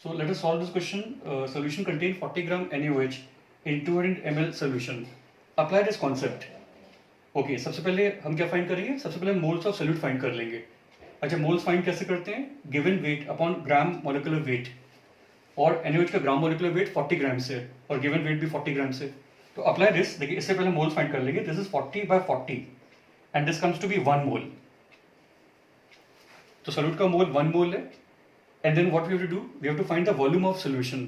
So let us solve this question. Solution contain 40 gram NaOH in 200 ml solution. Apply this concept. Okay सबसे पहले हम क्या find करेंगे? सबसे पहले मोल्स ऑफ सोल्यूट फाइंड कर लेंगे. अच्छा, मोल्स फाइंड कैसे करते हैं? Given weight upon gram molecular weight, और NaOH का ग्राम मोलिकुलर वेट 40 ग्राम से और गिवन वेट भी 40 ग्राम से. तो अप्लाई दिस. देखिए इससे पहले मोल्स फाइंड कर लेंगे. This is 40 by 40 and this comes to be 1 mole. तो सोल्यूट का मोल 1 मोल है. And then what we have to do? We have to find the volume of solution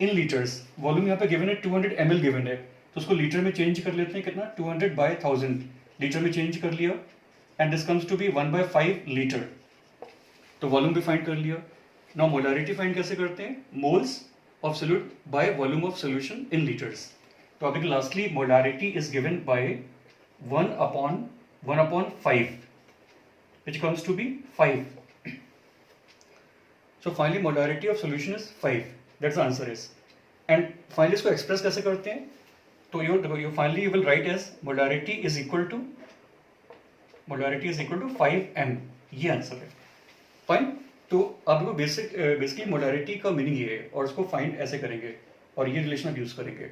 in litres. Volume यहाँ पे given है 200 ml given है, तो उसको लीटर में चेंज कर लेते हैं. कितना? 200 by 1000 लीटर में चेंज कर लिया and this comes to be 1/5 litre. तो वॉल्यूम भी फाइंड कर लिया. नाउ मोलारिटी फाइंड कैसे करते हैं? Moles of solute by volume of solution in litres. तो अभी lastly molarity is given by 1/5 which comes to be 5. So finally molarity of solution is 5. That's the answer is. And finally इसको express कैसे करते हैं? तो you finally you will write as molarity is equal to 5m. ये answer है. Fine. तो आप लोग बेसिकली मोलारिटी का मीनिंग ये है और उसको फाइंड ऐसे करेंगे और ये रिलेशन आप यूज करेंगे.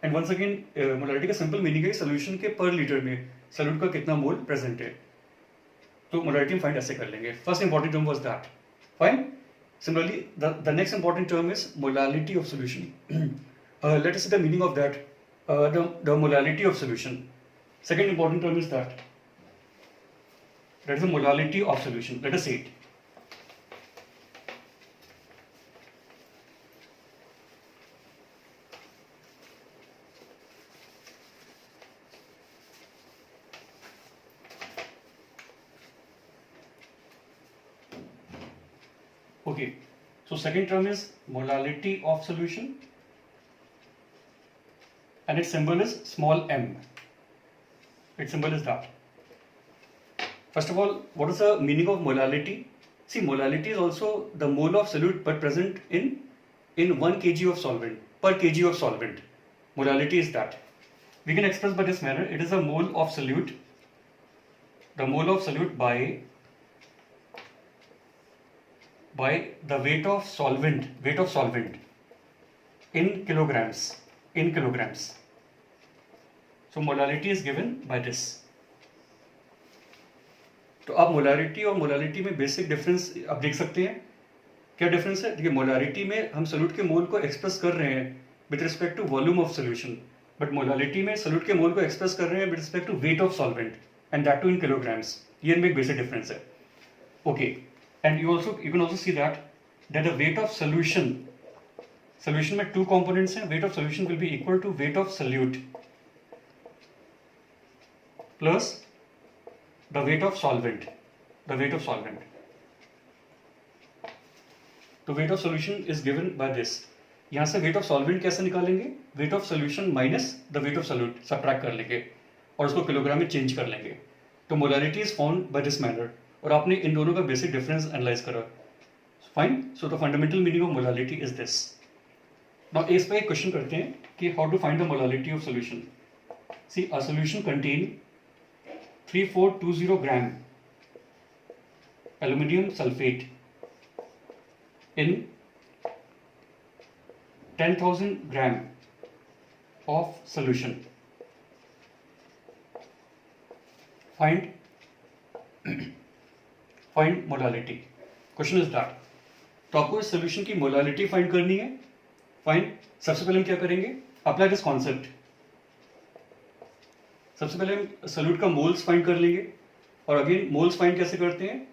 एंड वंस अगेन मोलारिटी का सिंपल मीनिंग है सोल्यूशन के पर लीटर में सोल्यूट का कितना मोल प्रेजेंट है. तो मोलारिटी फाइंड ऐसे कर लेंगे. First important term was that. Fine. Similarly, the next important term is molality of solution. Let us see the meaning of that. The molality of solution. Second important term is that. That is the molality of solution. Let us see it. Okay, so second term is molality of solution and its symbol is small m. Its symbol is that. First of all, what is the meaning of molality? See, molality is also the mole of solute but present in 1 kg of solvent, per kg of solvent. Molality is that. We can express by this manner. It is a mole of solute. The mole of solute by the weight of solvent in kilograms. So molality is given by this. तो आप molarity और molality में basic difference आप देख सकते हैं. क्या difference है? देखिए, मोलारिटी में हम सोल्यूट के मोल को एक्सप्रेस कर रहे हैं with respect to volume of solution, but molality में सोल्यूट के मोल को एक्सप्रेस कर रहे हैं with respect to weight of solvent and that too in kilograms. ये इनमें एक बेसिक डिफरेंस है. Okay. And you can also see that the weight of solution में two components हैं. Weight of solution will be equal to weight of solute plus the weight of solvent. So weight of solution is given by this. यहाँ से weight of solvent कैसे निकालेंगे? Weight of solution minus the weight of solute subtract कर लेंगे और उसको kilogram में change कर लेंगे. तो molarity is found by this manner. और आपने इन दोनों का बेसिक डिफरेंस एनालाइज करा. Fine. So the fundamental meaning of molality is this. Now इस पे एक क्वेश्चन करते हैं कि how to find the molality of solution. See, a solution contain 3420 gram aluminium sulphate in 10,000 gram of solution. Find molality. Question is that. तो आपको इस solution की मोलालिटी फाइंड करनी है. फाइंड. सबसे पहले हम क्या करेंगे? Apply this concept. सबसे पहले हम सोल्यूट का मोल्स फाइंड कर लेंगे. और अगेन मोल्स फाइंड कैसे करते हैं?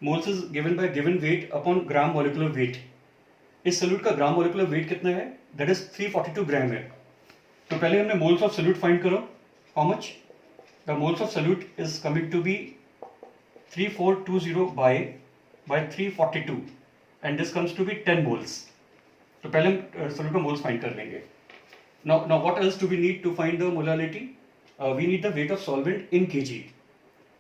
Moles is given bye given weight upon gram molecular weight. इस सोल्यूट का ग्राम मोलिकुलर वेट कितना है? दैट इज 342 ग्राम है. तो पहले हमने मोल्स ऑफ सोल्यूट फाइंड करो. How much? The moles of solute is coming to be 3420 by 342 and this comes to be 10 moles. तो पहले हम सोल्यूट का मोल्स फाइंड कर लेंगे. Now what else do we need to find the molality? We need the weight of solvent in kg.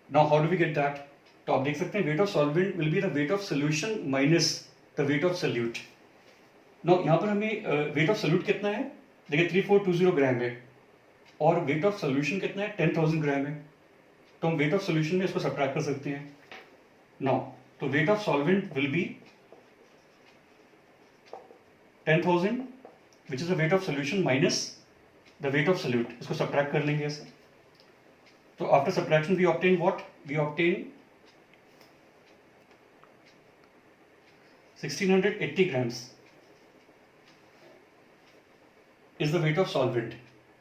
Now how do we get that? तो आप देख सकते हैं weight of solvent will be the weight of solution minus the weight of solute. Now यहाँ पर हमें weight of solute कितना है? देखिए 3420 ग्राम है और weight of solution कितना है? 10,000 ग्राम है. तो हम वेट ऑफ सॉल्यूशन में इसको सब्ट्रैक्ट कर सकते हैं. नाउ तो weight of solvent will be 10,000 which is the weight of solution minus the weight of solute, इसको सब्ट्रैक्ट कर लेंगे ऐसे. तो after subtraction we obtain what, we obtain 1680 grams is the weight of solvent.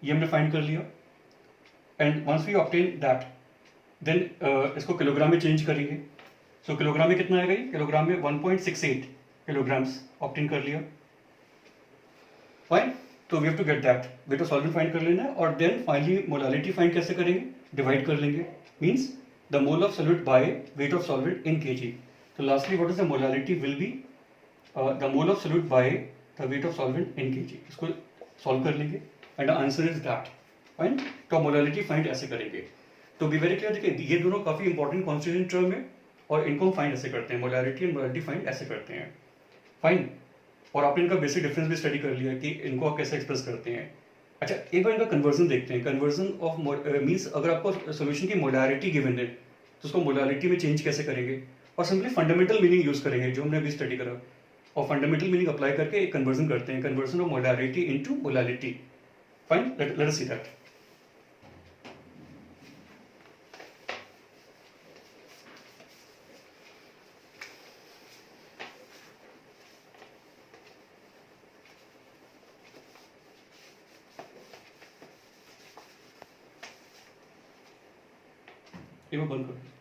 ये हमने find कर लिया. And once we obtain that then इसको किलोग्राम में चेंज करेंगे. सो किलोग्राम में कितना आएगा? किलोग्राम में 1.68 किलोग्राम्स ऑब्टेन कर लिया. फाइन. तो we have to get that weight of solvent find कर लेना है. और देन फाइनली मोलालिटी फाइंड कैसे करेंगे? डिवाइड कर लेंगे. Means the mole of solute by weight of solvent in kg. So lastly, what is the molality will be the mole of solute by the weight of solvent in kg. इसको solve कर लेंगे and answer is that. Fine. तो molality find ऐसे करेंगे. तो be very clear. देखिए ये दोनों काफी इंपॉर्टेंट कॉन्स्टिट्यूएंट टर्म है और इनको हम फाइंड ऐसे करते हैं. मोलालिटी एंड मोलालिटी फाइंड ऐसे करते हैं. फाइन. और आपने इनका बेसिक डिफरेंस भी स्टडी कर लिया कि इनको आप कैसे एक्सप्रेस करते हैं. अच्छा, एक बार इनका कन्वर्जन देखते हैं. कन्वर्जन ऑफ मीन्स अगर आपको सोल्यूशन की मोलारिटी गिवन है तो उसको मोलालिटी में चेंज कैसे करेंगे. और सिंपली फंडामेंटल मीनिंग यूज करेंगे जो हमने अभी स्टडी करा, और फंडामेंटल मीनिंग अप्लाई करके एक कन्वर्जन करते हैं. Conversion of molarity into molality. Fine. Let us see that. ये मैं बंद कर दूं.